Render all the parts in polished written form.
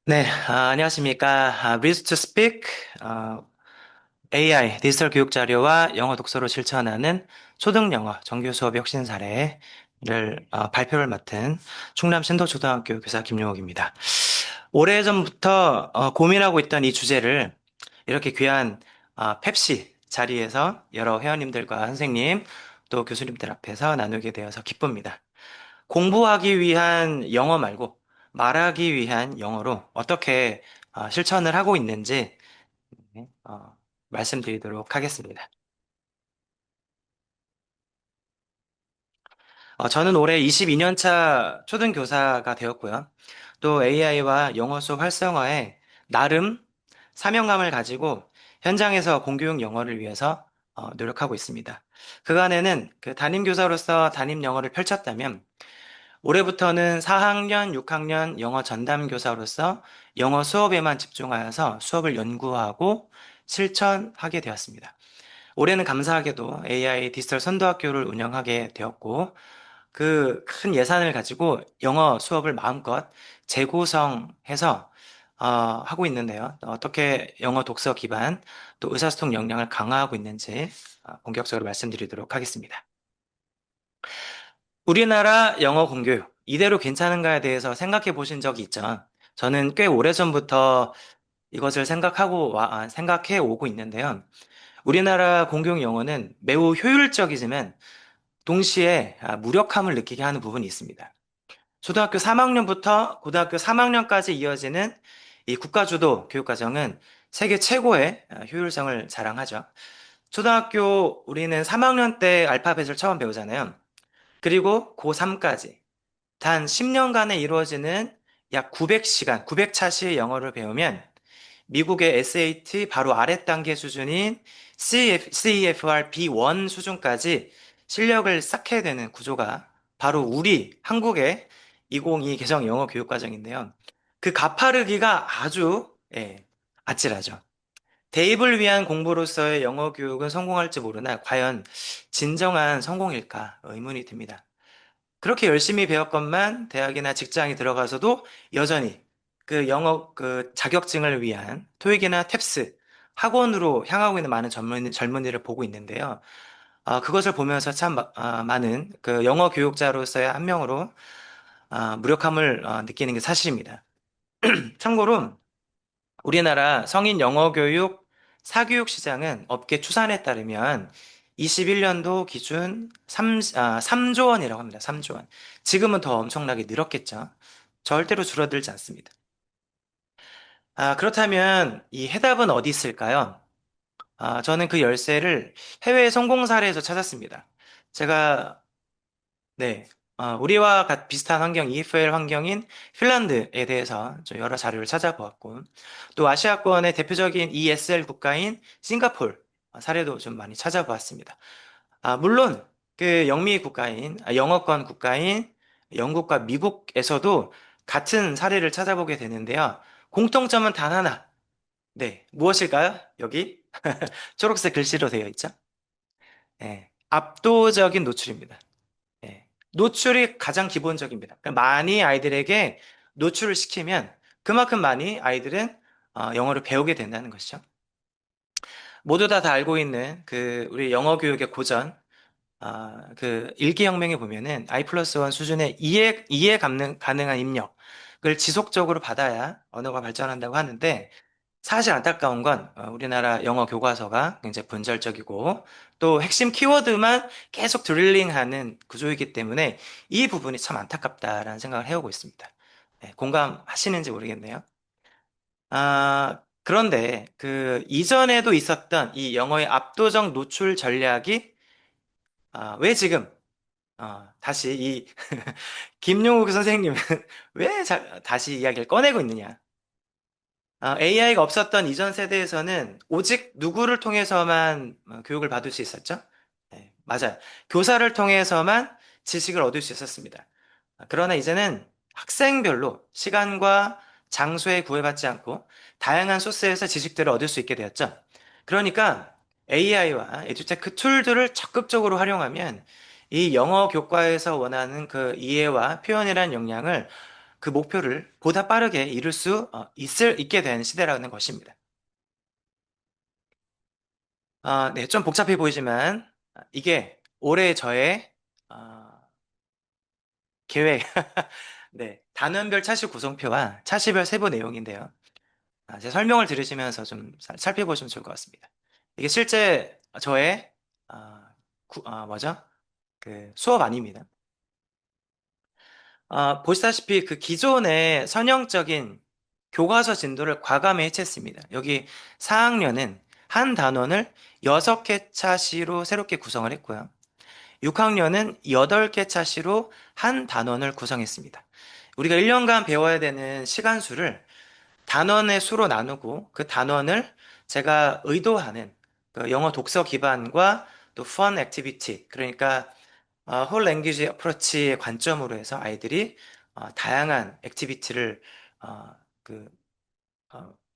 네, 안녕하십니까. Read to Speak, AI, 디지털 교육 자료와 영어 독서로 실천하는 초등 영어 정규 수업 혁신 사례를 발표를 맡은 충남 신도초등학교 교사 김용욱입니다. 오래전부터 고민하고 있던 이 주제를 이렇게 귀한 펩시 자리에서 여러 회원님들과 선생님 또 교수님들 앞에서 나누게 되어서 기쁩니다. 공부하기 위한 영어 말고 말하기 위한 영어로 어떻게 실천을 하고 있는지 말씀드리도록 하겠습니다. 저는 올해 22년 차 초등교사가 되었고요. 또 AI와 영어 수업 활성화에 나름 사명감을 가지고 현장에서 공교육 영어를 위해서 노력하고 있습니다. 그간에는 그 담임교사로서 담임 영어를 펼쳤다면 올해부터는 4학년, 6학년 영어 전담 교사로서 영어 수업에만 집중하여서 수업을 연구하고 실천하게 되었습니다. 올해는 감사하게도 AI 디지털 선도학교를 운영하게 되었고, 그 큰 예산을 가지고 영어 수업을 마음껏 재구성해서 하고 있는데요. 어떻게 영어 독서 기반 또 의사소통 역량을 강화하고 있는지 본격적으로 말씀드리도록 하겠습니다. 우리나라 영어 공교육, 이대로 괜찮은가에 대해서 생각해 보신 적이 있죠? 저는 꽤 오래전부터 이것을 생각해 오고 있는데요. 우리나라 공교육 영어는 매우 효율적이지만 동시에 무력함을 느끼게 하는 부분이 있습니다. 초등학교 3학년부터 고등학교 3학년까지 이어지는 이 국가주도 교육과정은 세계 최고의 효율성을 자랑하죠. 초등학교 우리는 3학년 때 알파벳을 처음 배우잖아요. 그리고 고3까지 단 10년간에 이루어지는 약 900시간, 900차시의 영어를 배우면 미국의 SAT 바로 아래 단계 수준인 CEFR B1 수준까지 실력을 쌓게 되는 구조가 바로 우리 한국의 2022 개정 영어 교육 과정인데요. 그 가파르기가 아주 아찔하죠. 대입을 위한 공부로서의 영어 교육은 성공할지 모르나 과연 진정한 성공일까 의문이 듭니다. 그렇게 열심히 배웠건만 대학이나 직장에 들어가서도 여전히 그 영어 그 자격증을 위한 토익이나 탭스 학원으로 향하고 있는 많은 젊은이를 보고 있는데요. 그것을 보면서 참 많은 그 영어 교육자로서의 한 명으로 무력함을 느끼는 게 사실입니다. 참고로 우리나라 성인 영어 교육 사교육 시장은 업계 추산에 따르면 21년도 기준 3조 원이라고 합니다. 3조 원. 지금은 더 엄청나게 늘었겠죠. 절대로 줄어들지 않습니다. 그렇다면 이 해답은 어디 있을까요? 저는 그 열쇠를 해외 성공 사례에서 찾았습니다. 제가 네. 우리와 비슷한 환경, EFL 환경인 핀란드에 대해서 좀 여러 자료를 찾아보았고, 또 아시아권의 대표적인 ESL 국가인 싱가폴 사례도 좀 많이 찾아보았습니다. 물론 그 영미 국가인, 영어권 국가인 영국과 미국에서도 같은 사례를 찾아보게 되는데요. 공통점은 단 하나. 네. 무엇일까요? 여기 초록색 글씨로 되어 있죠? 네. 압도적인 노출입니다. 예. 노출이 가장 기본적입니다. 그러니까 많이 아이들에게 노출을 시키면 그만큼 많이 아이들은 영어를 배우게 된다는 것이죠. 모두 다 알고 있는 그 우리 영어 교육의 고전, 그 일기혁명에 보면은 I 플러스 원 수준의 이해 가능한 입력을 지속적으로 받아야 언어가 발전한다고 하는데 사실 안타까운 건 우리나라 영어 교과서가 굉장히 분절적이고 또 핵심 키워드만 계속 드릴링하는 구조이기 때문에 이 부분이 참 안타깝다라는 생각을 해오고 있습니다. 네, 공감하시는지 모르겠네요. 그런데 그 이전에도 있었던 이 영어의 압도적 노출 전략이 왜 지금 다시 이 김용욱 선생님은 왜 다시 이야기를 꺼내고 있느냐? AI가 없었던 이전 세대에서는 오직 누구를 통해서만 교육을 받을 수 있었죠? 네, 맞아요. 교사를 통해서만 지식을 얻을 수 있었습니다. 그러나 이제는 학생별로 시간과 장소에 구애받지 않고 다양한 소스에서 지식들을 얻을 수 있게 되었죠. 그러니까 AI와 에듀테크 툴들을 적극적으로 활용하면 이 영어 교과에서 원하는 그 이해와 표현이라는 역량을 그 목표를 보다 빠르게 이룰 수 있게 된 시대라는 것입니다. 네, 좀 복잡해 보이지만 이게 올해 저의 어, 계획, 네, 단원별 차시 구성표와 차시별 세부 내용인데요. 제 설명을 들으시면서 좀 살펴보시면 좋을 것 같습니다. 이게 실제 저의 뭐죠? 그 수업 아닙니다. 보시다시피 그 기존의 선형적인 교과서 진도를 과감히 해체했습니다. 여기 4학년은 한 단원을 6개 차시로 새롭게 구성을 했고요. 6학년은 8개 차시로 한 단원을 구성했습니다. 우리가 1년간 배워야 되는 시간 수를 단원의 수로 나누고 그 단원을 제가 의도하는 그 영어 독서 기반과 또 fun activity, 그러니까 whole language approach의 관점으로 해서 아이들이 다양한 액티비티를 어, 그,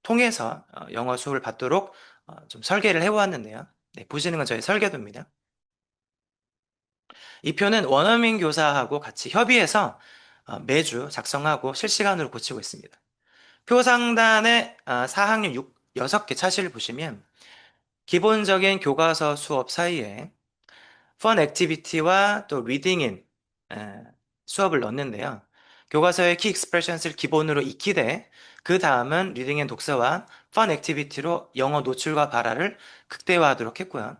통해서 영어 수업을 받도록 좀 설계를 해보았는데요. 네, 보시는 건 저희 설계도입니다. 이 표는 원어민 교사하고 같이 협의해서 매주 작성하고 실시간으로 고치고 있습니다. 표 상단에 4학년 6개 차시를 보시면 기본적인 교과서 수업 사이에 펀 액티비티와 또 리딩인 수업을 넣는데요. 교과서의 키 익스프레션스를 기본으로 익히되 그 다음은 리딩 앤 독서와 펀 액티비티로 영어 노출과 발화를 극대화하도록 했고요.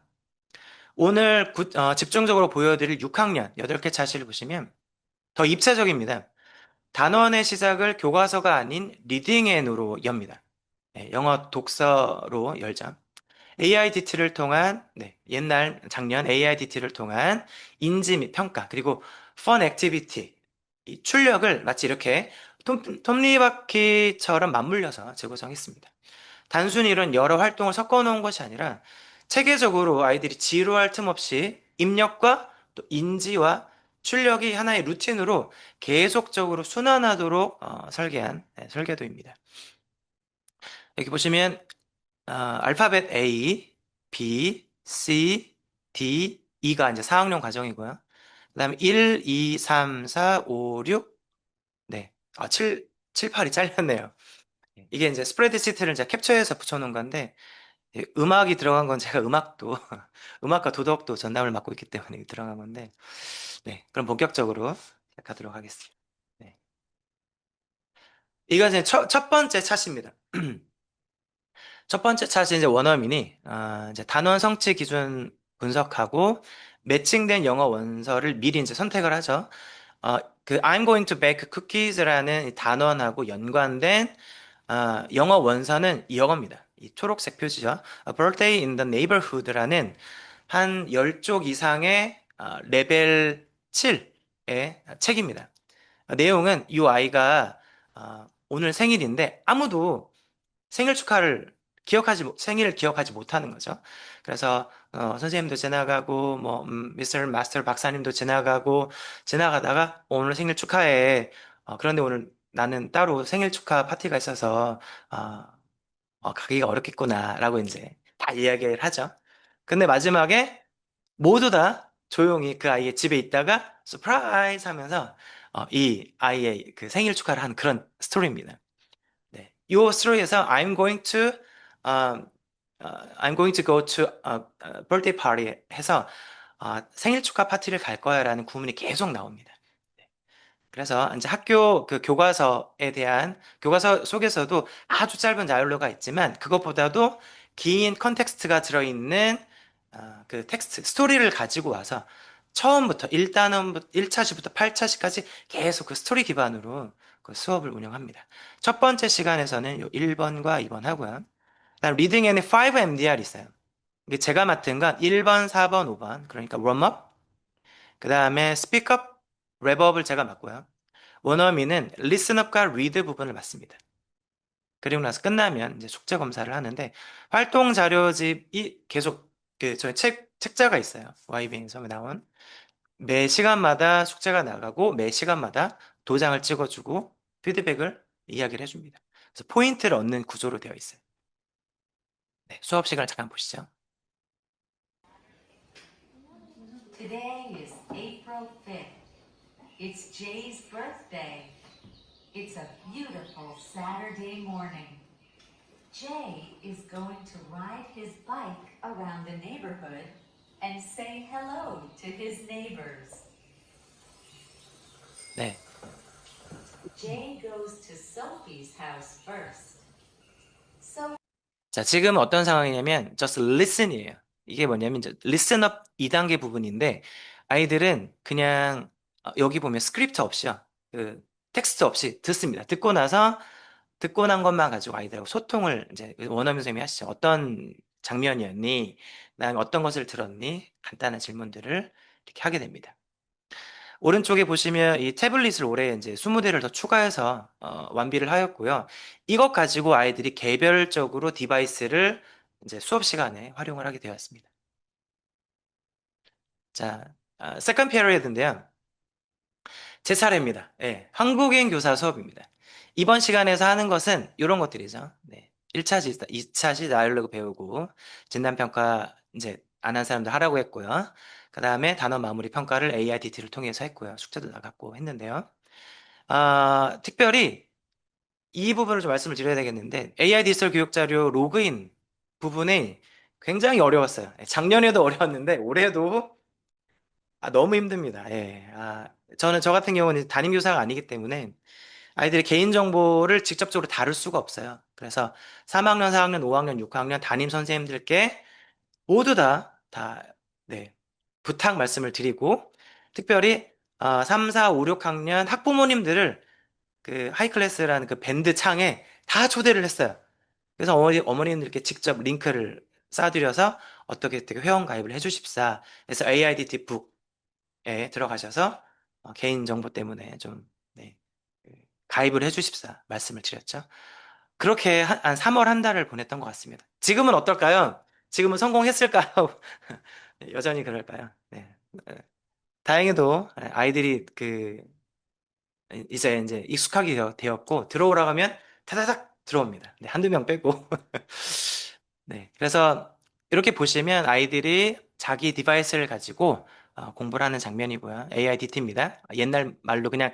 오늘 집중적으로 보여드릴 6학년 8개 차시를 보시면 더 입체적입니다. 단원의 시작을 교과서가 아닌 리딩 앤으로 엽니다. 네, 영어 독서로 열자. AIDT를 통한, 네, 옛날 작년 AIDT를 통한 인지 및 평가, 그리고 Fun Activity, 이 출력을 마치 이렇게 톱니바퀴처럼 맞물려서 재구성했습니다. 단순히 이런 여러 활동을 섞어 놓은 것이 아니라 체계적으로 아이들이 지루할 틈 없이 입력과 또 인지와 출력이 하나의 루틴으로 계속적으로 순환하도록 설계한 설계도입니다. 여기 보시면 알파벳 A, B, C, D, E가 이제 4학년 과정이고요. 그 다음에 1, 2, 3, 4, 5, 6, 네. 7, 8이 잘렸네요. 이게 이제 스프레드 시트를 제가 캡처해서 붙여놓은 건데, 음악이 들어간 건 제가 음악도, 음악과 도덕도 전담을 맡고 있기 때문에 들어간 건데, 네. 그럼 본격적으로 시작하도록 하겠습니다. 네. 이건 이제 첫 번째 차트입니다. 첫 번째 차트 이제 원어민이 이제 단원 성취 기준 분석하고 매칭된 영어 원서를 미리 이제 선택을 하죠. 그 I'm going to bake cookies라는 이 단원하고 연관된 영어 원서는 이어갑니다. 이 초록색 표지죠. A Birthday in the Neighborhood라는 한 10쪽 이상의 레벨 7의 책입니다. 내용은 이 아이가 오늘 생일인데 아무도 생일을 기억하지 못하는 거죠. 그래서 선생님도 지나가고 뭐 미스터 마스터 박사님도 지나가다가 오늘 생일 축하해. 그런데 오늘 나는 따로 생일 축하 파티가 있어서 어, 가기가 어렵겠구나라고 이제 다 이야기를 하죠. 근데 마지막에 모두 다 조용히 그 아이의 집에 있다가 서프라이즈 하면서 이 아이의 그 생일 축하를 하는 그런 스토리입니다. 네. 이 스토리에서 um, I'm going to go to a birthday party 해서 생일 축하 파티를 갈 거야라는 구문이 계속 나옵니다. 네. 그래서 이제 학교 그 교과서에 대한 교과서 속에서도 아주 짧은 다이얼로그가 있지만 그것보다도 긴 컨텍스트가 들어있는 그 텍스트 스토리를 가지고 와서 처음부터 1단원부터 1차시부터 8차시까지 계속 그 스토리 기반으로 그 수업을 운영합니다. 첫 번째 시간에서는 요 1번과 2번 하고요. 그다음 리딩 앤의 5MDR 있어요. 이게 제가 맡은 건 1번, 4번, 5번. 그러니까 웜업. 그다음에 스피크업, 랩업을 제가 맡고요. 원어민은 리슨업과 리드 부분을 맡습니다. 그리고 나서 끝나면 이제 숙제 검사를 하는데 활동 자료집이 계속 그 저희 책자가 있어요. YBN에서 나온 매 시간마다 숙제가 나가고 매 시간마다 도장을 찍어주고 피드백을 이야기를 해줍니다. 그래서 포인트를 얻는 구조로 되어 있어요. 네, 수업 시간을 잠깐 보시죠. Today is April 5th. It's Jay's birthday. It's a beautiful Saturday morning. Jay is going to ride his bike around the neighborhood and say hello to his neighbors. 네. Jay goes to Sophie's house first. So 자, 지금 어떤 상황이냐면 just listen이에요. 이게 뭐냐면 이제 listen up 2단계 부분인데 아이들은 그냥 여기 보면 스크립트 없이요. 그 텍스트 없이 듣습니다. 듣고 난 것만 가지고 아이들하고 소통을 이제 원어민 선생님이 하시죠. 어떤 장면이었니? 그다음에 어떤 것을 들었니? 간단한 질문들을 이렇게 하게 됩니다. 오른쪽에 보시면 이 태블릿을 올해 이제 20대를 더 추가해서 완비를 하였고요. 이것 가지고 아이들이 개별적으로 디바이스를 이제 수업 시간에 활용을 하게 되었습니다. 자, 세컨드 페리어드인데요. 제 차례입니다. 예, 한국인 교사 수업입니다. 이번 시간에서 하는 것은 이런 것들이죠. 네. 1차시, 2차시 다이얼로그 배우고 진단평가 이제 안 한 사람들 하라고 했고요. 그 다음에 단어 마무리 평가를 AIDT를 통해서 했고요. 숙제도 나갔고 했는데요. 특별히 이 부분을 좀 말씀을 드려야 되겠는데 AI 디지털 교육자료 로그인 부분이 굉장히 어려웠어요. 작년에도 어려웠는데 올해도 너무 힘듭니다. 예. 저는 저 같은 경우는 담임 교사가 아니기 때문에 아이들의 개인정보를 직접적으로 다룰 수가 없어요. 그래서 3학년, 4학년, 5학년, 6학년 담임 선생님들께 모두 네, 부탁 말씀을 드리고 특별히 3, 4, 5, 6학년 학부모님들을 그 하이클래스라는 그 밴드 창에 다 초대를 했어요. 그래서 어머님들께 직접 링크를 쏴드려서 어떻게 회원 가입을 해주십사. 그래서 AIDT 북에 들어가셔서 개인정보 때문에 좀 네, 그 가입을 해주십사 말씀을 드렸죠. 그렇게 한 3월 한 달을 보냈던 것 같습니다. 지금은 어떨까요? 지금은 성공했을까요? 여전히 그럴까요? 네. 다행히도 아이들이 이제 익숙하게 되었고 들어오라고 하면 타다닥 들어옵니다. 네, 한두 명 빼고. 네, 그래서 이렇게 보시면 아이들이 자기 디바이스를 가지고 공부를 하는 장면이고요. AIDT입니다. 옛날 말로 그냥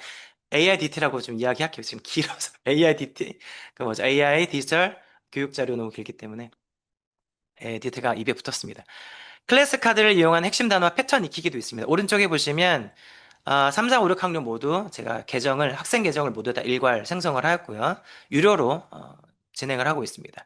AIDT라고 좀 이야기할게요. 지금 길어서 AIDT 그 뭐죠? AI 디지털 교육 자료 너무 길기 때문에 AIDT가 입에 붙었습니다. 클래스 카드를 이용한 핵심 단어와 패턴 익히기도 있습니다. 오른쪽에 보시면 3, 4, 5, 6학년 모두 제가 학생 계정을 모두 다 일괄 생성을 하였고요. 유료로 진행을 하고 있습니다.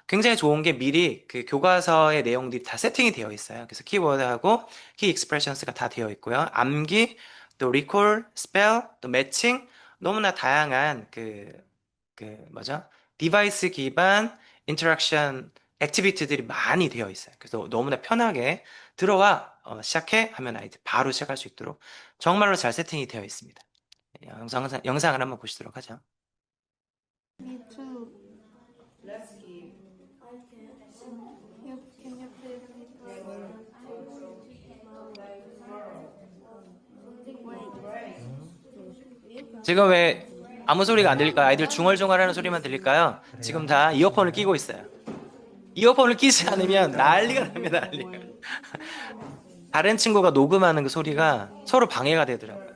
굉장히 좋은 게 미리 그 교과서의 내용들이 다 세팅이 되어 있어요. 그래서 키워드하고 키 익스프레션스가 다 되어 있고요. 암기, 또 리콜, 스펠, 또 매칭, 너무나 다양한 뭐죠? 디바이스 기반 인터랙션 액티비티들이 많이 되어 있어요. 그래서 너무나 편하게 들어와 시작해 하면 아이들 바로 시작할 수 있도록 정말로 잘 세팅이 되어 있습니다. 영상을 한번 보시도록 하죠. Me too. Can you please 지금 왜 아무 소리가 안 들릴까요? 아이들 중얼중얼하는 소리만 들릴까요? 지금 다 이어폰을 끼고 있어요. 이어폰을 끼지 않으면 난리가 납니다, 난리가. 다른 친구가 녹음하는 그 소리가 서로 방해가 되더라고요.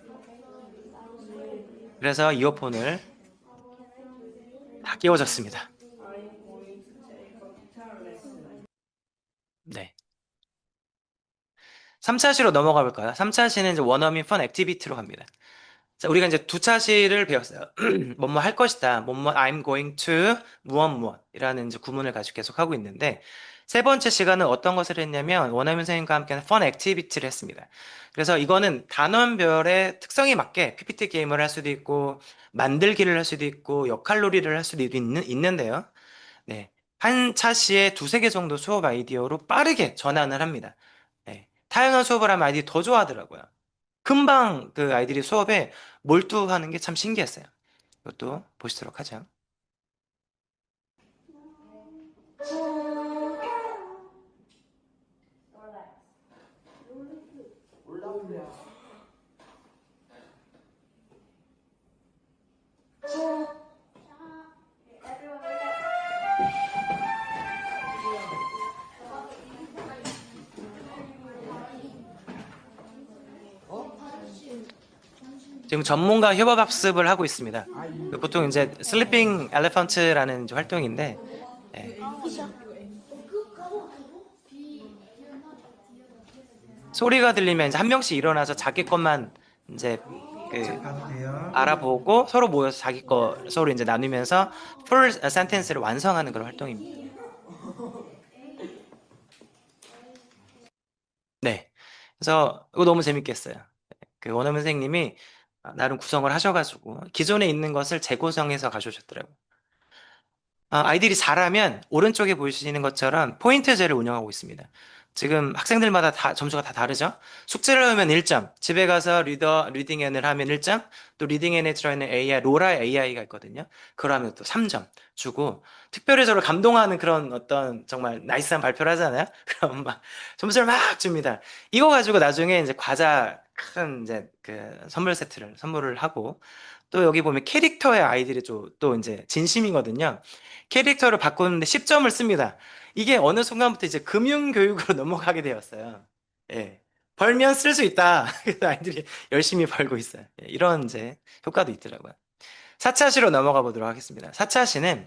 그래서 이어폰을 다 끼워졌습니다. 네. 3차 시로 넘어가 볼까요? 3차 시는 이제 원어민 펀 액티비티로 갑니다. 자, 우리가 이제 두 차시를 배웠어요. 뭐뭐 할 것이다. 뭐뭐 I'm going to 무엇무엇이라는 이제 구문을 가지고 계속 하고 있는데 세 번째 시간은 어떤 것을 했냐면 원어민 선생님과 함께하는 펀 액티비티를 했습니다. 그래서 이거는 단원별의 특성에 맞게 PPT 게임을 할 수도 있고 만들기를 할 수도 있고 역할놀이를 할 수도 있는데요. 네. 한 차시에 두세 개 정도 수업 아이디어로 빠르게 전환을 합니다. 네. 다양한 수업을 하면 아이들이 더 좋아하더라고요. 금방 그 아이들이 수업에 몰두하는 게 참 신기했어요. 이것도 보시도록 하죠. 지금 전문가 협업 학습을 하고 있습니다. 보통 이제 슬리핑 엘레펀트라는 활동인데, 예, 소리가 들리면 이제 한 명씩 일어나서 자기 것만 이제 그 체크하면 돼요. 알아보고 서로 모여서 자기 거 서로 이제 나누면서 풀 센텐스를 완성하는 그런 활동입니다. 네. 그래서 이거 너무 재밌겠어요. 그 원어민 선생님이 나름 구성을 하셔가지고 기존에 있는 것을 재구성해서 가져오셨더라고요. 아이들이 잘하면 오른쪽에 보시는 것처럼 포인트제를 운영하고 있습니다. 지금 학생들마다 점수가 다 다르죠? 숙제를 하면 1점, 집에 가서 리딩 앤을 하면 1점, 또 리딩 앤에 들어있는 AI, 로라 AI가 있거든요. 그걸 하면 또 3점 주고, 특별히 저를 감동하는 그런 어떤 정말 나이스한 발표를 하잖아요? 그럼 막 점수를 막 줍니다. 이거 가지고 나중에 이제 과자 큰 이제 그 선물 세트를 선물을 하고, 또 여기 보면 캐릭터의 아이들이 또 이제 진심이거든요. 캐릭터를 바꾸는데 10점을 씁니다. 이게 어느 순간부터 이제 금융교육으로 넘어가게 되었어요. 예. 벌면 쓸 수 있다. 그래서 아이들이 열심히 벌고 있어요. 예, 이런 이제 효과도 있더라고요. 4차 시로 넘어가 보도록 하겠습니다. 4차 시는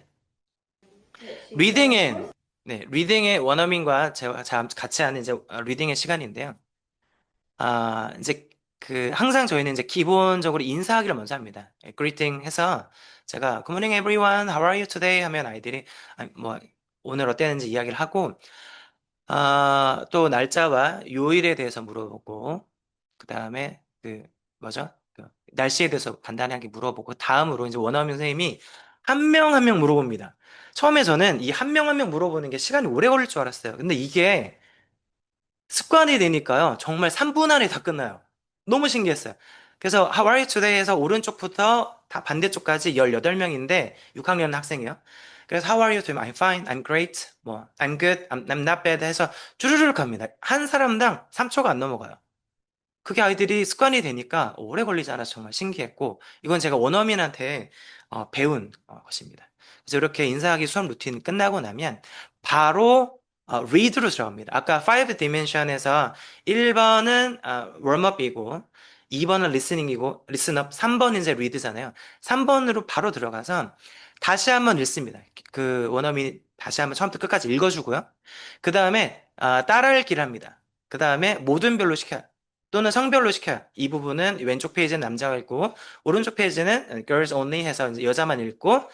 리딩의, 네, 리딩의 원어민과 제가 같이 하는 이제 리딩의 시간인데요. 이제 항상 저희는 이제 기본적으로 인사하기를 먼저 합니다. greeting 해서 제가 Good morning everyone, how are you today? 하면 아이들이 뭐 오늘 어땠는지 이야기를 하고 또 날짜와 요일에 대해서 물어보고 그 다음에 뭐죠? 날씨에 대해서 간단하게 물어보고 다음으로 이제 원어민 선생님이 한 명 한 명 물어봅니다. 처음에 저는 이 한 명 한 명 물어보는 게 시간이 오래 걸릴 줄 알았어요. 근데 이게 습관이 되니까요. 정말 3분 안에 다 끝나요. 너무 신기했어요. 그래서 How are you today 해서 오른쪽부터 다 반대쪽까지 18명인데 6학년 학생이요. 그래서 How are you today? I'm fine, I'm great, 뭐 I'm good, I'm not bad 해서 주르륵 갑니다. 한 사람당 3초가 안 넘어가요. 그게 아이들이 습관이 되니까 오래 걸리지 않아서 정말 신기했고 이건 제가 원어민한테 배운 것입니다. 그래서 이렇게 인사하기 수업 루틴 끝나고 나면 바로 read로 들어갑니다. 아까 5 dimension에서 1번은 warm-up이고 2번은 listening이고 listen up, 3번은 이제 read잖아요. 3번으로 바로 들어가서 다시 한번 읽습니다. 그 원어민이 다시 한번 처음부터 끝까지 읽어주고요. 그 다음에 따라 읽기를 합니다. 그 다음에 모든 별로 시켜요. 또는 성별로 시켜요. 이 부분은 왼쪽 페이지는 남자가 읽고 오른쪽 페이지는 girls only 해서 이제 여자만 읽고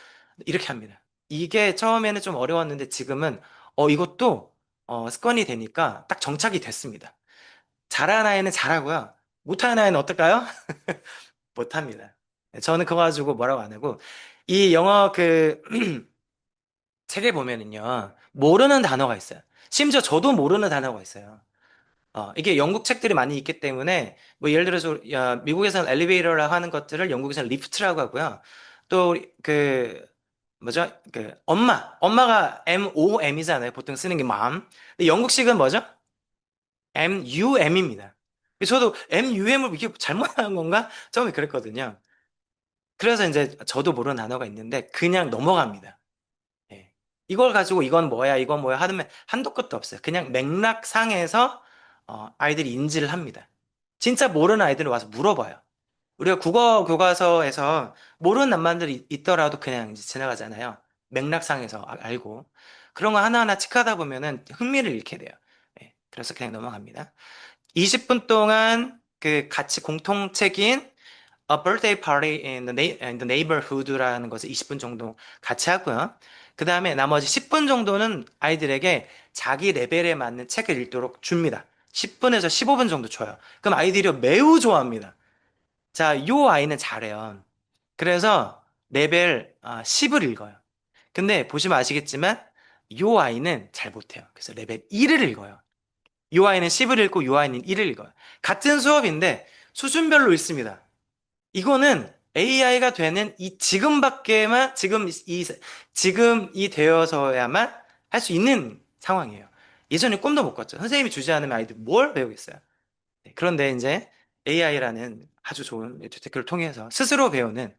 이렇게 합니다. 이게 처음에는 좀 어려웠는데 지금은 이것도 습관이 되니까 딱 정착이 됐습니다. 잘하는 아이는 잘하고요. 못하는 아이는 어떨까요? 못합니다. 저는 그거 가지고 뭐라고 안 하고 이 영어 책에 보면은요 모르는 단어가 있어요. 심지어 저도 모르는 단어가 있어요. 이게 영국 책들이 많이 있기 때문에, 뭐, 예를 들어서, 미국에서는 엘리베이터라고 하는 것들을 영국에서는 리프트라고 하고요. 또, 뭐죠? 엄마가 MOM이잖아요. 보통 쓰는 게 mom. 근데 영국식은 뭐죠? MUM입니다. 저도 MUM을 이게 잘못한 건가? 처음에 그랬거든요. 그래서 이제 저도 모르는 단어가 있는데, 그냥 넘어갑니다. 예. 이걸 가지고 이건 뭐야, 이건 뭐야 하면 한도 끝도 없어요. 그냥 맥락상에서 아이들이 인지를 합니다. 진짜 모르는 아이들은 와서 물어봐요. 우리가 국어 교과서에서 모르는 낱말들이 있더라도 그냥 이제 지나가잖아요. 맥락상에서 알고. 그런 거 하나하나 체크하다 보면은 흥미를 잃게 돼요. 예. 그래서 그냥 넘어갑니다. 20분 동안 같이 공통책인 A birthday party in the neighborhood라는 것을 20분 정도 같이 하고요. 그 다음에 나머지 10분 정도는 아이들에게 자기 레벨에 맞는 책을 읽도록 줍니다. 10분에서 15분 정도 줘요. 그럼 아이들이 매우 좋아합니다. 자, 요 아이는 잘해요. 그래서 레벨 10을 읽어요. 근데 보시면 아시겠지만 요 아이는 잘 못해요. 그래서 레벨 1을 읽어요. 요 아이는 10을 읽고 요 아이는 1을 읽어요. 같은 수업인데 수준별로 읽습니다. 이거는 AI가 되는 이 지금밖에만 지금이 되어서야만 할 수 있는 상황이에요. 예전에 꿈도 못 꿨죠. 선생님이 주지 않으면 아이들 뭘 배우겠어요. 네, 그런데 이제 AI라는 아주 좋은 테크를 통해서 스스로 배우는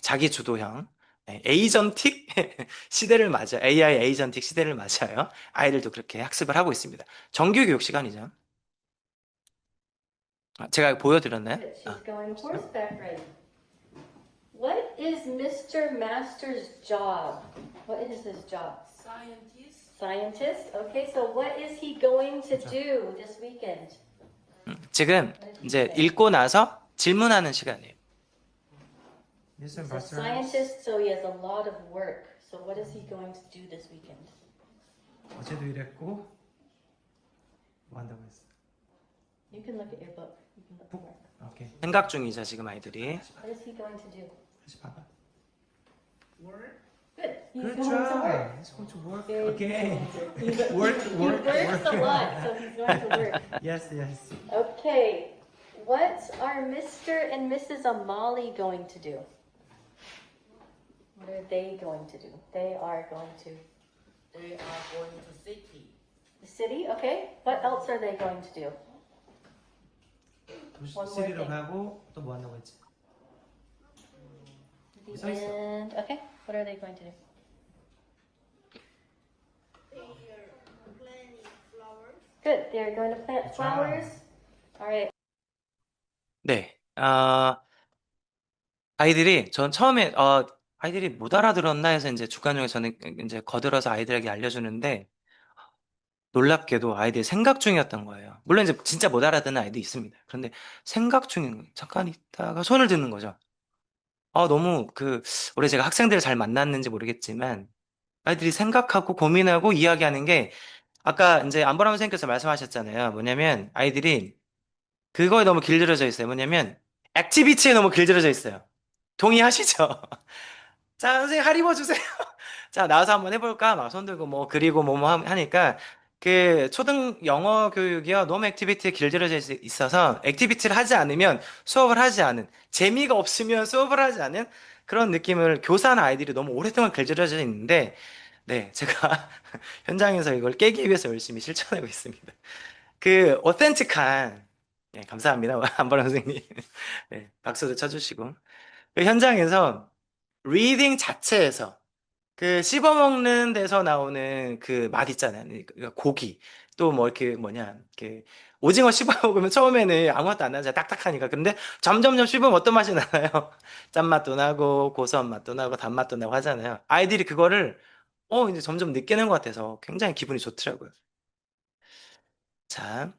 자기 주도형 에이전틱 시대를 맞아 AI 에이전틱 시대를 맞아요. 아이들도 그렇게 학습을 하고 있습니다. 정규 교육 시간이죠. 제가 보여드렸나요? Good. She's going horseback riding. What is Mr. Master's job? What is his job? Scientist. Scientist? Okay, so what is he going to do this weekend? 지금 이제 읽고 나서 질문하는 시간이에요. He's a scientist, so he has a lot of work. So what is he going to do this weekend? 어제도 이랬고 뭐 한다고 했어? You can look at your book. You can look at it. 오케이. 생각 중이죠, 지금 아이들이. What is he going to do? 다시 봐봐. Good. He's Good going to work. job. He's going to work. Very Okay. good. Work, He work, works a work. lot, so he's going to work. Yes, yes. Okay. What are Mr. and Mrs. Amali going to do? What are they going to do? They are going to They are going to city. the city. Okay. What else are they going to do? One more 도시리로 thing. 가고 또 뭐 한다고 했지? The 서 있어. end. Okay. What are they going to do? Good. They're going to plant Good job. flowers. All right. 네. 아이들이, 전 처음에, 아이들이 못 알아들었나 해서 이제 중간중에 저는 이제 거들어서 아이들에게 알려주는데, 놀랍게도 아이들이 생각 중이었던 거예요. 물론 이제 진짜 못 알아듣는 아이도 있습니다. 그런데 생각 중인 거예요. 잠깐 있다가 손을 드는 거죠. 너무 올해 제가 학생들을 잘 만났는지 모르겠지만, 아이들이 생각하고 고민하고 이야기하는 게, 아까 이제 안보람 선생님께서 말씀하셨잖아요. 뭐냐면, 아이들이 그거에 너무 길들여져 있어요. 뭐냐면, 액티비티에 너무 길들여져 있어요. 동의하시죠? 자, 선생님, 하리보 주세요. 자, 나와서 한번 해볼까? 막 손 들고 뭐 그리고 하니까 초등 영어 교육이요. 너무 액티비티에 길들여져 있어서 액티비티를 하지 않으면 수업을 하지 않은, 재미가 없으면 수업을 하지 않은 그런 느낌을 교사나 아이들이 너무 오랫동안 길들여져 있는데, 네, 제가 현장에서 이걸 깨기 위해서 열심히 실천하고 있습니다. 오텐틱한, 네, 감사합니다. 안바람 선생님. 네, 박수도 쳐주시고. 현장에서 리딩 자체에서 씹어먹는 데서 나오는 맛 있잖아요. 고기. 또 뭐 이렇게 오징어 씹어먹으면 처음에는 아무것도 안 나잖아요. 딱딱하니까. 근데 점점점 씹으면 어떤 맛이 나나요? 짠맛도 나고, 고소한 맛도 나고, 단맛도 나고 하잖아요. 아이들이 그거를, 이제 점점 느끼는 것 같아서 굉장히 기분이 좋더라고요. 자.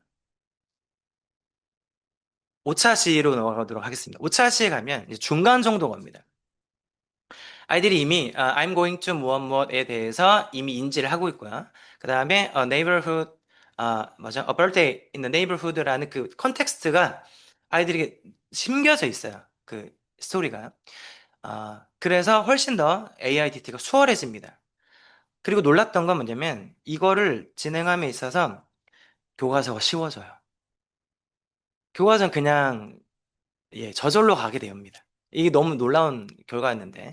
5차시로 넘어가도록 하겠습니다. 5차시에 가면 이제 중간 정도 겁니다. 아이들이 이미 I'm going to 무엇무엇에 대해서 이미 인지를 하고 있고요. 그 다음에 neighborhood, A birthday in the neighborhood라는 컨텍스트가 아이들에게 심겨져 있어요. 스토리가. 그래서 훨씬 더 AIDT가 수월해집니다. 그리고 놀랐던 건 뭐냐면 이거를 진행함에 있어서 교과서가 쉬워져요. 교과서는 그냥 저절로 가게 됩니다. 이게 너무 놀라운 결과였는데.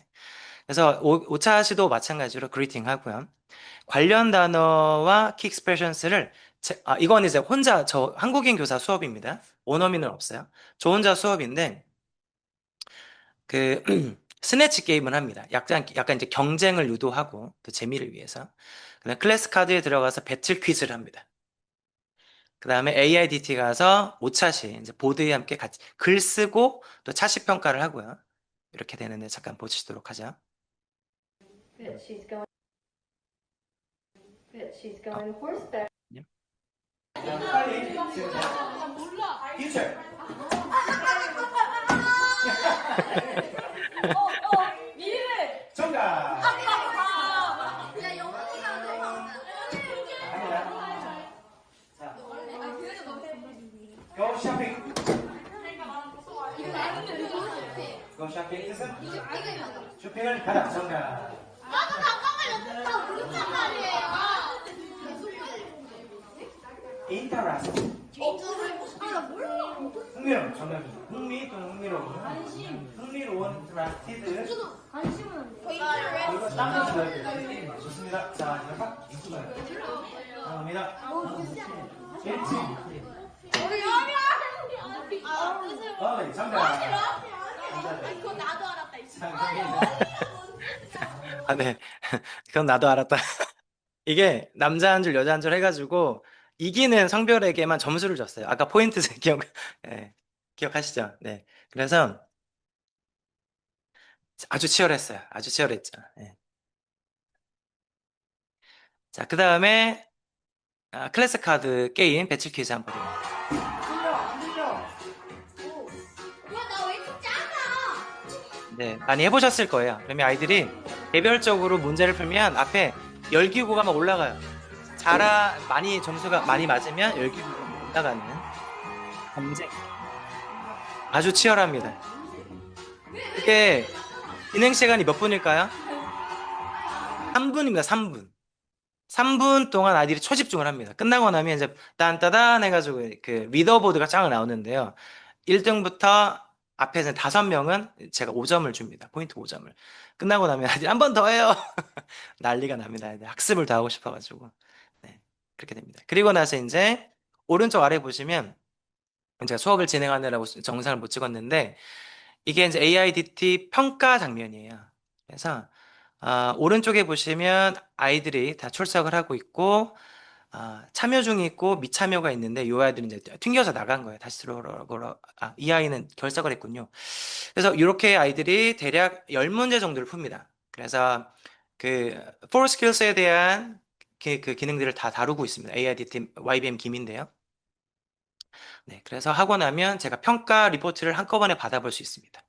그래서 5차 시도 마찬가지로 그리팅 하고요. 관련 단어와 키 익스프레션스를 이건 이제 혼자 한국인 교사 수업입니다. 원어민은 없어요. 저 혼자 수업인데 스네치 게임을 합니다. 약간 이제 경쟁을 유도하고 그 재미를 위해서. 그다음 클래스 카드에 들어가서 배틀 퀴즈를 합니다. 그 다음에 AIDT 가서 5차시 이제 보드에 함께 같이 글 쓰고 또 차시 평가를 하고요. 이렇게 되는데 잠깐 보시도록 하죠. Good. She's going. Good. She's going horseback. Teacher. 정답. Go shopping. Go shopping 뜻은? 쇼핑을 가다. 정답. Interest. 흥미로운. 정답입니다. 흥미 또는 흥미로운. 흥미로운. Interested. 이거 땀을 줘야 돼요. 좋습니다. 자, 이거 인수가요. 감사합니다. 1층. 정답. 그건 나도 알았다. 네. 그건 나도 알았다. 이게 남자 한 줄, 여자 한 줄 해가지고 이기는 성별에게만 점수를 줬어요. 아까 포인트 예, 기억하시죠? 네. 그래서 아주 치열했어요. 아주 치열했죠. 예. 자, 그 다음에 클래스 카드 게임 배틀 퀴즈 한번 드립니다. 들려, 안 들려. 야, 나 왜 이렇게 작아? 네, 많이 해보셨을 거예요. 그러면 아이들이 개별적으로 문제를 풀면 앞에 열기구가 막 올라가요. 많이 점수가 많이 맞으면 열기구가 올라가는 경쟁. 아주 치열합니다. 이게 진행 시간이 몇 분일까요? 3분입니다, 3분. 3분 동안 아이들이 초집중을 합니다. 끝나고 나면 이제 딴따단 해가지고 그 리더보드가 쫙 나오는데요. 1등부터 앞에서 5명은 제가 5점을 줍니다. 포인트 5점을. 끝나고 나면 아이들이 한 번 더 해요. 난리가 납니다. 학습을 더 하고 싶어가지고. 네, 그렇게 됩니다. 그리고 나서 이제 오른쪽 아래 보시면 제가 수업을 진행하느라고 정상을 못 찍었는데 이게 이제 AIDT 평가 장면이에요. 그래서 오른쪽에 보시면 아이들이 다 출석을 하고 있고 참여 중이 있고 미참여가 있는데 이 아이들은 이제 튕겨서 나간 거예요. 다시 들어오라고. 이 아이는 결석을 했군요. 그래서 이렇게 아이들이 대략 10문제 정도를 풉니다. 그래서 그 4skills에 대한 그 기능들을 다 다루고 있습니다. AIDT YBM 김인데요. 네, 그래서 하고 나면 제가 평가 리포트를 한꺼번에 받아볼 수 있습니다.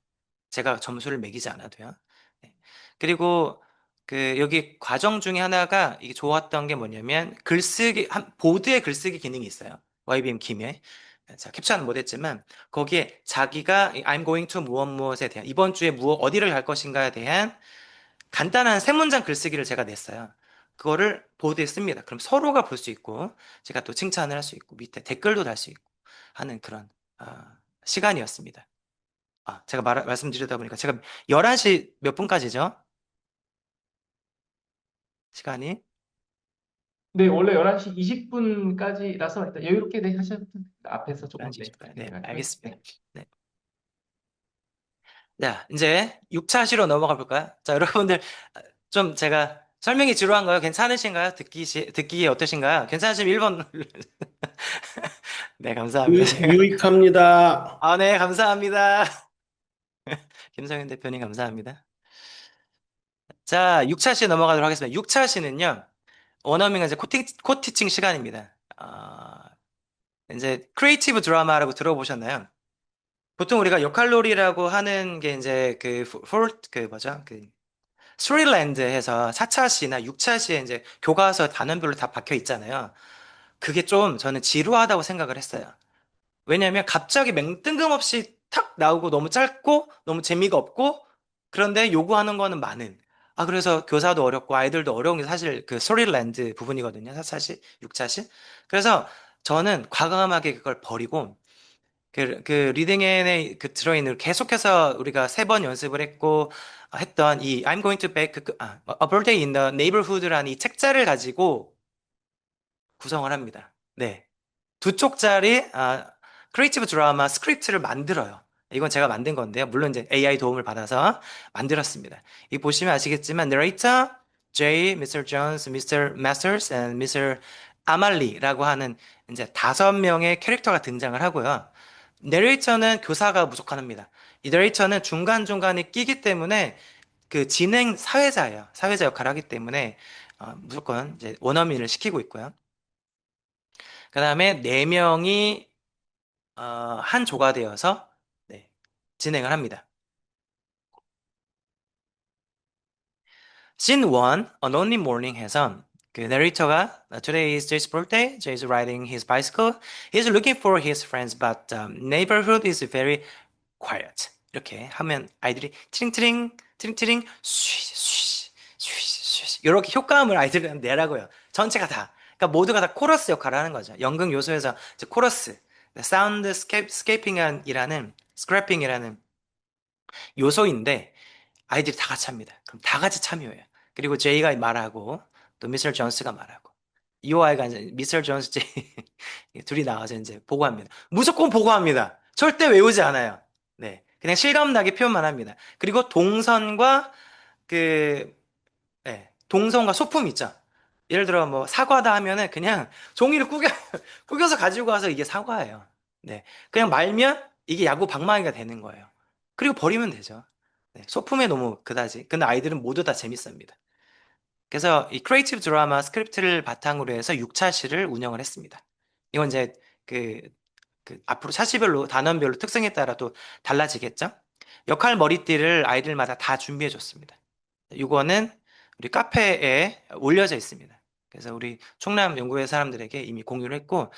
제가 점수를 매기지 않아도요. 네. 그리고 그 여기 과정 중에 하나가 이게 좋았던 게 뭐냐면 글쓰기 보드에 글쓰기 기능이 있어요. YBM 김에. 자, 캡처는 못했지만 거기에 자기가 I'm going to 무엇 무엇에 대한 이번 주에 무엇 어디를 갈 것인가에 대한 간단한 세 문장 글쓰기를 제가 냈어요. 그거를 보드에 씁니다. 그럼 서로가 볼 수 있고 제가 또 칭찬을 할 수 있고 밑에 댓글도 달 수 있고 하는 그런 시간이었습니다. 제가 말씀드리다 보니까 제가 11시 몇 분까지죠? 시간이? 네, 원래 11시 20분까지라서 일단 여유롭게 네, 하셔도 됩니다. 앞에서 조금 11시 네, 20분. 네, 진행할까요? 알겠습니다. 네. 네. 자, 이제 6차 시로 넘어가 볼까요? 자, 여러분들 좀 제가 설명이 지루한가요? 괜찮으신가요? 듣기 어떠신가요? 괜찮으시면 1번. 네, 감사합니다. 유익합니다. 네, 감사합니다. 김성현 대표님 감사합니다. 자, 6차 시 넘어가도록 하겠습니다. 6차 시는요, 원어민은 이제 코티칭 시간입니다. 이제 크리에이티브 드라마라고 들어보셨나요? 보통 우리가 역할놀이라고 하는 게 이제 그 뭐죠? 그 스토리랜드에서 4차 시나 6차 시에 이제 교과서 단원별로 다 박혀 있잖아요. 그게 좀 저는 지루하다고 생각을 했어요. 왜냐면 갑자기 맹뜬금없이 탁 나오고 너무 짧고 너무 재미가 없고 그런데 요구하는 거는 많은. 그래서 교사도 어렵고 아이들도 어려운 게 사실 그 스토리랜드 부분이거든요. 4차시, 6차시. 그래서 저는 과감하게 그걸 버리고 그 리딩앤에 들어있는 계속해서 우리가 3번 연습을 했고 했던 이 I'm going to bake A Birthday in the Neighborhood라는 이 책자를 가지고 구성을 합니다. 네. 2쪽짜리 크리에이티브 드라마 스크립트를 만들어요. 이건 제가 만든 건데요. 물론 이제 AI 도움을 받아서 만들었습니다. 이 보시면 아시겠지만 narrator, J, Mr. Jones, Mr. Masters, and Mr. Amal리라고 하는 이제 5명의 캐릭터가 등장을 하고요. 내레이터는 교사가 무조건 합니다. 이 내레이터는 중간중간에 끼기 때문에 그 진행 사회자예요. 사회자 역할을 하기 때문에 무조건 이제 원어민을 시키고 있고요. 그 다음에 4명이 한 조가 되어서 네, 진행을 합니다. Scene 1, A Lonely Morning 해서 그 내레이터가 Today is Jay's birthday. Jay is riding his bicycle. He's looking for his friends, but neighborhood is very quiet. 이렇게 하면 아이들이 트링트링 트링트링 스위시 스위시 스위시 스위시 이렇게 효과음을 아이들한테 내라고요. 전체가 다. 그러니까 모두가 다 코러스 역할을 하는 거죠. 연극 요소에서 이제 코러스, 사운드 스케이핑이라는 스크래핑이라는 요소인데 아이들이 다 같이 합니다. 그럼 다 같이 참여해요. 그리고 제이가 말하고 또 미스터 존스가 말하고 이 아이가 이제 미스터 존스 제이 둘이 나와서 이제 보고합니다. 무조건 보고합니다. 절대 외우지 않아요. 네, 그냥 실감나게 표현만 합니다. 그리고 동선과 그 동선과 소품 있죠. 예를 들어 뭐 사과다 하면은 그냥 종이를 구겨서 가지고 와서 이게 사과예요. 네. 그냥 말면 이게 야구 방망이가 되는 거예요. 그리고 버리면 되죠. 네. 소품에 너무 그다지. 근데 아이들은 모두 다 재밌습니다. 그래서 이 크리에이티브 드라마 스크립트를 바탕으로 해서 6차시를 운영을 했습니다. 이건 이제 그, 앞으로 차시별로 단원별로 특성에 따라 또 달라지겠죠? 역할 머리띠를 아이들마다 다 준비해 줬습니다. 이거는 우리 카페에 올려져 있습니다. 그래서 우리 충남 연구회 사람들에게 이미 공유를 했고,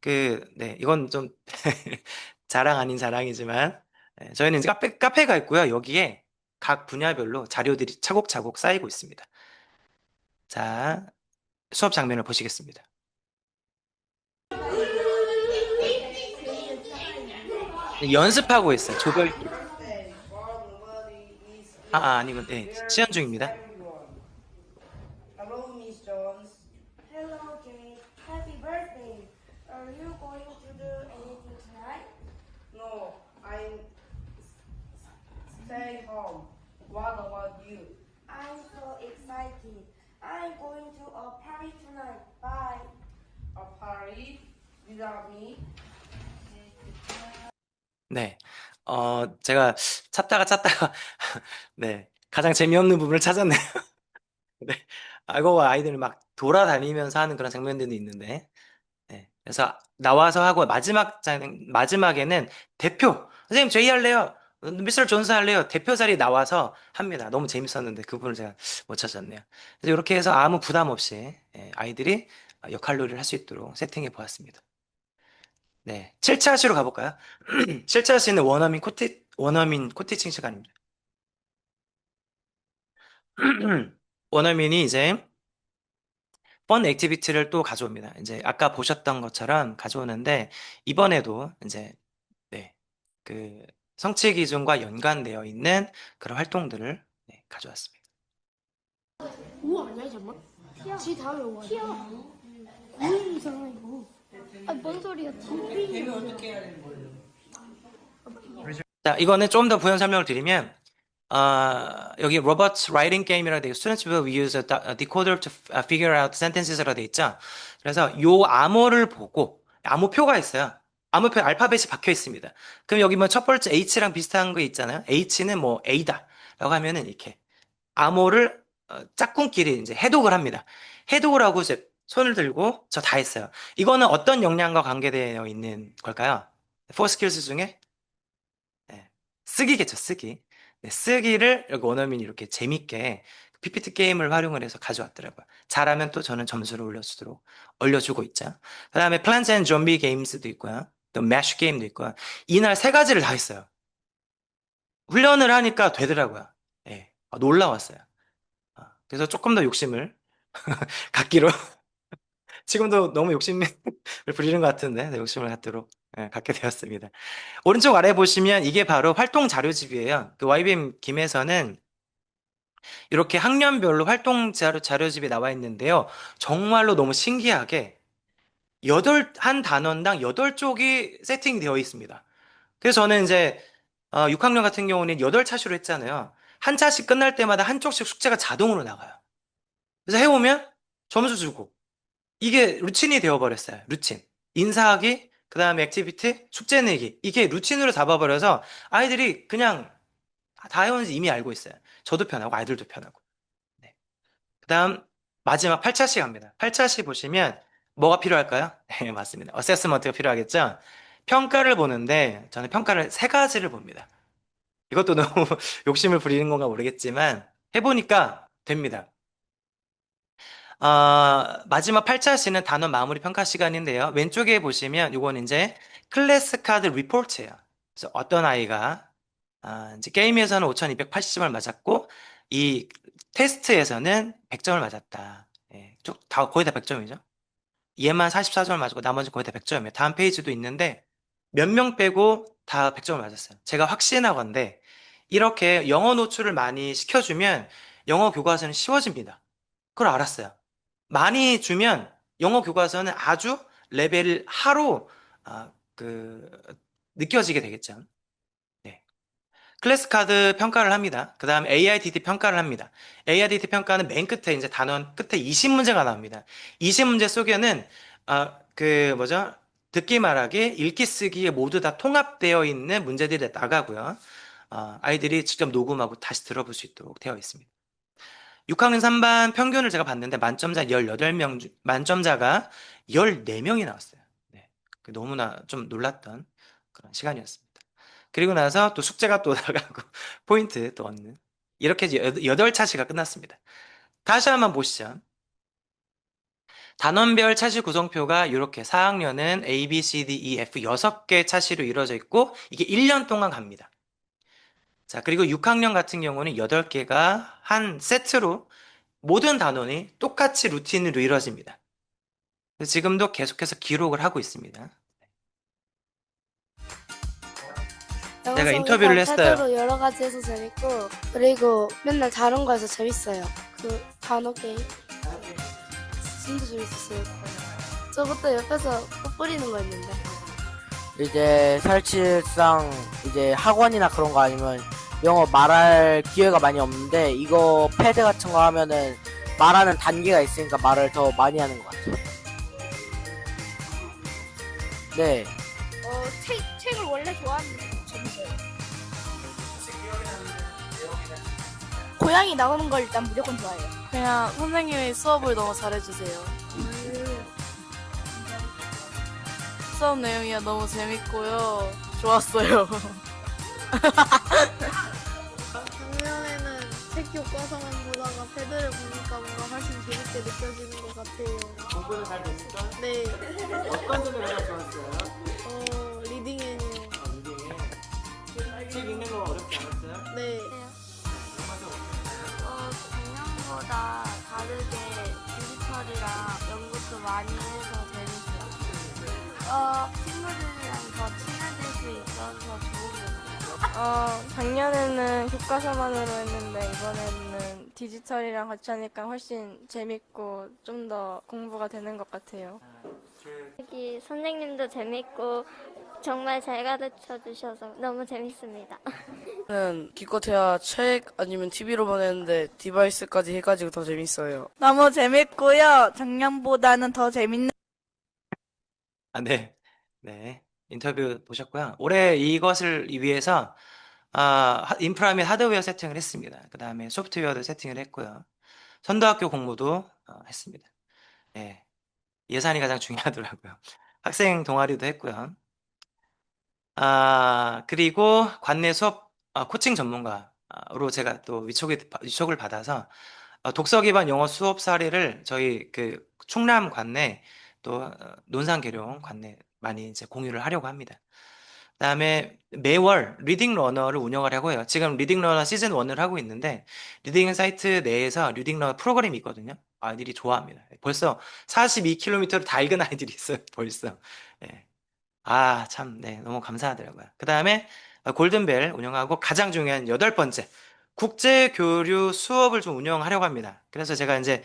네, 이건 좀 자랑 아닌 자랑이지만, 네, 저희는 이제 카페가 있고요. 여기에 각 분야별로 자료들이 차곡차곡 쌓이고 있습니다. 자, 수업 장면을 보시겠습니다. 연습하고 있어요. 조별. 아니면, 네, 시연 중입니다. Hello, Miss Jones. Hello, Jay. Happy birthday. Are you going to do anything tonight? No, I'm stay home. What about you? I'm so excited. I'm going to a party tonight. Bye. A party without me? 네. 제가 찾다가, 네. 가장 재미없는 부분을 찾았네요. 네. 이거 아이들 막 돌아다니면서 하는 그런 장면들도 있는데, 네. 그래서 나와서 하고 마지막에는 대표, 선생님 저희 할래요. 미스터 존스 할래요. 대표 자리 나와서 합니다. 너무 재밌었는데 그 부분을 제가 못 찾았네요. 그래서 이렇게 해서 아무 부담 없이 아이들이 역할놀이를 할 수 있도록 세팅해 보았습니다. 네. 7차시로 가볼까요? 7차시는 원어민 코티칭 시간입니다. 원어민이 이제 펀 액티비티를 또 가져옵니다. 이제 아까 보셨던 것처럼 가져오는데 이번에도 이제 네, 그 성취 기준과 연관되어 있는 그런 활동들을 가져왔습니다. 오 아니야 잠만. 지 다음에 오 아니야. 우인이잖아 이거. 뭔 소리야? 되면 어떻게 해야 되는 거예요? 자, 이거는 좀 더 부연 설명을 드리면 여기 로버트 라이팅 게임이라고 되어 있고 students will use a decoder to figure out sentenses라고 되어 있죠. 그래서 요 암호를 보고 암호표가 있어요. 암호표에 알파벳이 박혀 있습니다. 그럼 여기 뭐 첫 번째 H랑 비슷한 거 있잖아요. H는 뭐 A다 라고 하면은 이렇게 암호를 짝꿍끼리 이제 해독을 합니다. 해독을 하고 이제 손을 들고 저 다 했어요. 이거는 어떤 역량과 관계되어 있는 걸까요? 4스킬스 중에 네, 쓰기겠죠, 쓰기. 네, 쓰기를 여기 원어민이 이렇게 재밌게 PPT 게임을 활용을 해서 가져왔더라고요. 잘하면 또 저는 점수를 올려주고 있죠. 그 다음에 Plants and Zombie Games도 있고요. 또 Mash 게임도 있고요. 이날 세 가지를 다 했어요. 훈련을 하니까 되더라고요. 예, 놀라웠어요. 그래서 조금 더 욕심을 갖기로 지금도 너무 욕심을 부리는 것 같은데 네, 욕심을 갖도록 갖게 되었습니다. 오른쪽 아래 보시면 이게 바로 활동 자료집이에요. 그 YBM 김에서는 이렇게 학년별로 활동 자료집이 나와 있는데요. 정말로 너무 신기하게 한 단원당 8쪽이 세팅되어 있습니다. 그래서 저는 이제 6학년 같은 경우는 8차시로 했잖아요. 한 차씩 끝날 때마다 한 쪽씩 숙제가 자동으로 나가요. 그래서 해오면 점수 주고 이게 루틴이 되어버렸어요. 루틴. 인사하기, 그 다음에 액티비티, 숙제 내기. 이게 루틴으로 잡아버려서 아이들이 그냥 다 해오는지 이미 알고 있어요. 저도 편하고 아이들도 편하고. 네. 그 다음 마지막 8차시 갑니다. 8차시 보시면 뭐가 필요할까요? 네, 맞습니다. 어세스먼트가 필요하겠죠? 평가를 보는데 저는 평가를 세 가지를 봅니다. 이것도 너무 욕심을 부리는 건가 모르겠지만 해보니까 됩니다. 마지막 8차시는 단원 마무리 평가 시간인데요. 왼쪽에 보시면 이건 이제 클래스 카드 리포트예요. 그래서 어떤 아이가 이제 게임에서는 5280점을 맞았고 이 테스트에서는 100점을 맞았다. 예, 거의 다 100점이죠. 얘만 44점을 맞고 나머지 거의 다 100점이에요. 다음 페이지도 있는데 몇 명 빼고 다 100점을 맞았어요. 제가 확신하건데 이렇게 영어 노출을 많이 시켜주면 영어 교과서는 쉬워집니다. 그걸 알았어요. 많이 주면 영어 교과서는 아주 레벨 하로 느껴지게 되겠죠. 네. 클래스 카드 평가를 합니다. 그 다음 AIDT 평가를 합니다. AIDT 평가는 맨 끝에 이제 단원 끝에 20문제가 나옵니다. 20문제 속에는 뭐죠? 듣기 말하기, 읽기 쓰기에 모두 다 통합되어 있는 문제들이 나가고요. 아이들이 직접 녹음하고 다시 들어볼 수 있도록 되어 있습니다. 6학년 3반 평균을 제가 봤는데 만점자 18명, 만점자가 14명이 나왔어요. 네. 너무나 좀 놀랐던 그런 시간이었습니다. 그리고 나서 또 숙제가 또 나가고 포인트 또 얻는 이렇게 이제 8차시가 끝났습니다. 다시 한번 보시죠. 단원별 차시 구성표가 이렇게 4학년은 A, B, C, D, E, F 6개 차시로 이루어져 있고 이게 1년 동안 갑니다. 자, 그리고 6학년 같은 경우는 8개가 한 세트로 모든 단원이 똑같이 루틴으로 이루어집니다. 지금도 계속해서 기록을 하고 있습니다. 제가 인터뷰를 했어요. 패드로 여러 가지 해서 재밌고 그리고 맨날 다른 거 해서 재밌어요. 그 단어 게임 진짜 재밌었어요. 저부터 옆에서 꽃 뿌리는 거 있는데 이제 사실상 이제 학원이나 그런 거 아니면 영어 말할 기회가 많이 없는데 이거 패드 같은 거 하면은 말하는 단계가 있으니까 말을 더 많이 하는 것 같아요. 네. 책을 원래 좋아하는데 재밌어요. 고양이 나오는 걸 일단 무조건 좋아해요. 그냥 선생님이 수업을 너무 잘해주세요. 수업 내용이 너무 재밌고요. 좋았어요. 작년에는 책 교과서만 보다가 패드를 보니까 뭔가 훨씬 재밌게 느껴지는 것 같아요. 공부는 잘 됐을까? 네. 어떤 점이 가장 좋았어요? 리딩앤이요. 리딩에 책 읽는 거 어렵지 않았어요? 네. 작년보다 다르게 디지털이랑 연구도 많이 해서 재밌어요. 친구들이랑 더 친해질 수 있어서 좋은 것 같아요. 작년에는 교과서만으로 했는데 이번에는 디지털이랑 같이 하니까 훨씬 재밌고 좀 더 공부가 되는 것 같아요. 여기 선생님도 재밌고 정말 잘 가르쳐 주셔서 너무 재밌습니다. 저는 기껏해야 책 아니면 TV로만 했는데 디바이스까지 해가지고 더 재밌어요. 너무 재밌고요. 작년보다는 더 재밌는 네. 네. 인터뷰 보셨고요. 올해 이것을 위해서 인프라 및 하드웨어 세팅을 했습니다. 그 다음에 소프트웨어도 세팅을 했고요. 선도학교 공모도 했습니다. 네. 예산이 가장 중요하더라고요. 학생 동아리도 했고요. 그리고 관내 수업 코칭 전문가로 제가 또 위촉을 받아서 독서 기반 영어 수업 사례를 저희 그 충남 관내 또 논산 계룡 관내 많이 이제 공유를 하려고 합니다. 그다음에 매월 리딩 러너를 운영하려고 해요. 지금 리딩 러너 시즌 1을 하고 있는데 리딩 사이트 내에서 리딩 러너 프로그램이 있거든요. 아이들이 좋아합니다. 벌써 42km를 다 읽은 아이들이 있어요. 벌써. 예. 참, 네, 너무 감사하더라고요. 그 다음에 골든벨 운영하고 가장 중요한 8번째, 국제 교류 수업을 좀 운영하려고 합니다. 그래서 제가 이제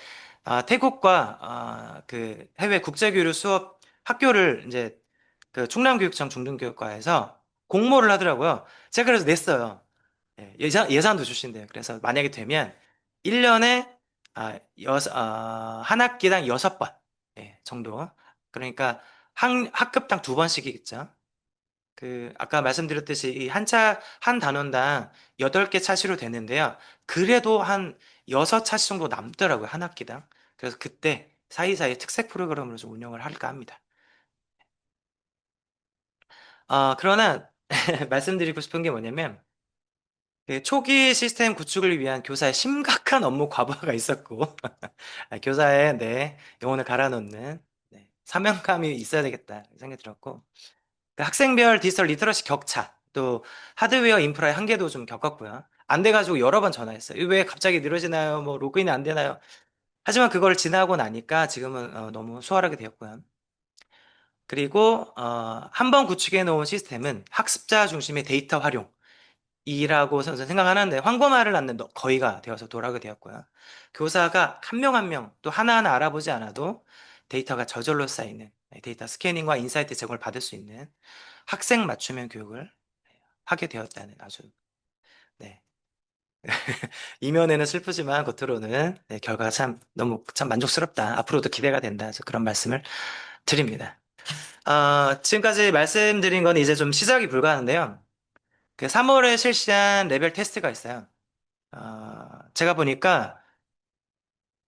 태국과 그 해외 국제 교류 수업 학교를 이제 그 충남교육청 중등교육과에서 공모를 하더라고요. 제가 그래서 냈어요. 예산도 주신대요. 그래서 만약에 되면 1년에 한 학기당 6번 정도. 그러니까 학급당 2번씩이겠죠. 아까 말씀드렸듯이 이 한 단원당 8개 차시로 되는데요. 그래도 한 6차시 정도 남더라고요. 한 학기당. 그래서 그때 사이사이 특색 프로그램으로 좀 운영을 할까 합니다. 그러나 말씀드리고 싶은 게 뭐냐면 그 초기 시스템 구축을 위한 교사의 심각한 업무 과부하가 있었고 교사의 영혼을 갈아넣는 사명감이 있어야 되겠다 생각이 들었고 그 학생별 디지털 리터러시 격차 또 하드웨어 인프라의 한계도 좀 겪었고요. 안 돼가지고 여러 번 전화했어요. 왜 갑자기 느려지나요? 뭐 로그인이 안 되나요? 하지만 그걸 지나고 나니까 지금은 너무 수월하게 되었고요. 그리고 한 번 구축해 놓은 시스템은 학습자 중심의 데이터 활용이라고 저는 생각하는데 황금알을 낳는 거의가 되어서 돌아가게 되었고요. 교사가 한 명 한 명 또 하나하나 알아보지 않아도 데이터가 저절로 쌓이는 데이터 스캐닝과 인사이트 제공을 받을 수 있는 학생 맞춤형 교육을 하게 되었다는 아주 이면에는 슬프지만 겉으로는 네, 결과가 참 너무 참 만족스럽다. 앞으로도 기대가 된다. 그래서 그런 말씀을 드립니다. 지금까지 말씀드린 건 이제 좀 시작이 불가하는데요. 그 3월에 실시한 레벨 테스트가 있어요. 제가 보니까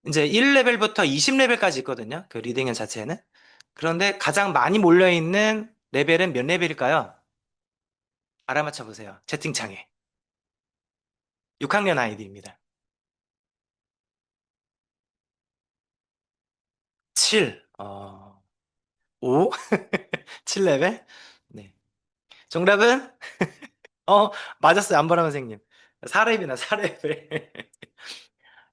이제 1레벨부터 20레벨까지 있거든요. 그 리딩 자체에는. 그런데 가장 많이 몰려있는 레벨은 몇 레벨일까요? 알아맞혀 보세요. 채팅창에. 6학년 아이디입니다. 7, 5? 7레벨? 네. 정답은? 어, 맞았어요. 안보라 선생님. 4레벨이나 4레벨.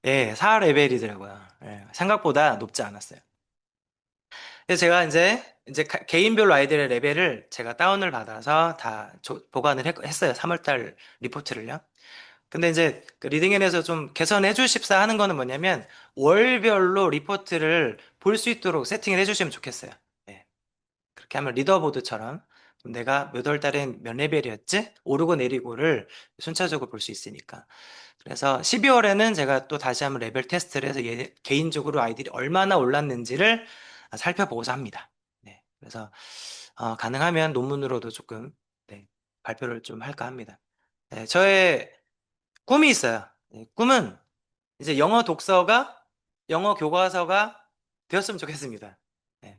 예, 4레벨이더라고요. 예, 생각보다 높지 않았어요. 그래서 제가 이제 개인별로 아이들의 레벨을 제가 다운을 받아서 다 보관을 했어요. 3월달 리포트를요. 근데 이제 그 리딩앤에서 좀 개선해 주십사 하는 거는 뭐냐면 월별로 리포트를 볼 수 있도록 세팅을 해주시면 좋겠어요. 예. 그렇게 하면 리더보드처럼 좀 내가 몇 월 달엔 몇 레벨이었지? 오르고 내리고를 순차적으로 볼 수 있으니까. 그래서 12월에는 제가 또 다시 한번 레벨 테스트를 해서 개인적으로 아이들이 얼마나 올랐는지를 살펴보고자 합니다. 네. 그래서 가능하면 논문으로도 조금 네, 발표를 좀 할까 합니다. 네, 저의 꿈이 있어요. 네, 꿈은 이제 영어 교과서가 되었으면 좋겠습니다. 네.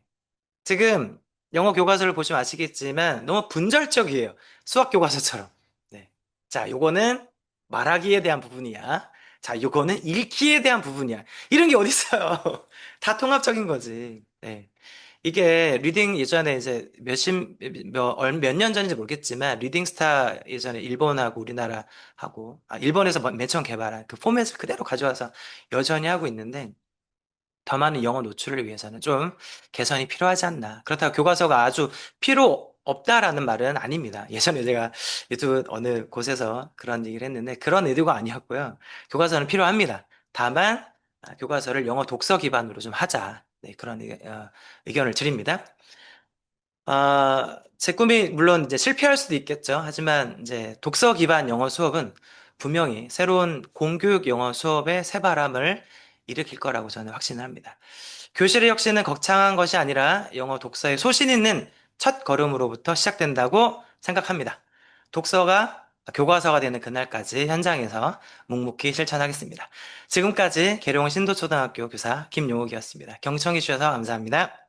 지금 영어 교과서를 보시면 아시겠지만 너무 분절적이에요. 수학 교과서처럼. 네. 자, 요거는 말하기에 대한 부분이야. 자, 요거는 읽기에 대한 부분이야. 이런 게 어딨어요. 다 통합적인 거지. 네. 이게 리딩 예전에 이제 몇 년 전인지 모르겠지만 리딩스타 예전에 일본하고 우리나라하고 일본에서 맨 처음 개발한 그 포맷을 그대로 가져와서 여전히 하고 있는데 더 많은 영어 노출을 위해서는 좀 개선이 필요하지 않나. 그렇다고 교과서가 아주 필요 없다라는 말은 아닙니다. 예전에 제가 유튜브 어느 곳에서 그런 얘기를 했는데 그런 의도가 아니었고요. 교과서는 필요합니다. 다만 교과서를 영어 독서 기반으로 좀 하자. 네, 그런 의견을 드립니다. 제 꿈이 물론 이제 실패할 수도 있겠죠. 하지만 이제 독서 기반 영어 수업은 분명히 새로운 공교육 영어 수업의 새바람을 일으킬 거라고 저는 확신을 합니다. 교실의 혁신은 거창한 것이 아니라 영어 독서의 소신 있는 첫 걸음으로부터 시작된다고 생각합니다. 독서가 교과서가 되는 그날까지 현장에서 묵묵히 실천하겠습니다. 지금까지 계룡 신도초등학교 교사 김용욱이었습니다. 경청해 주셔서 감사합니다.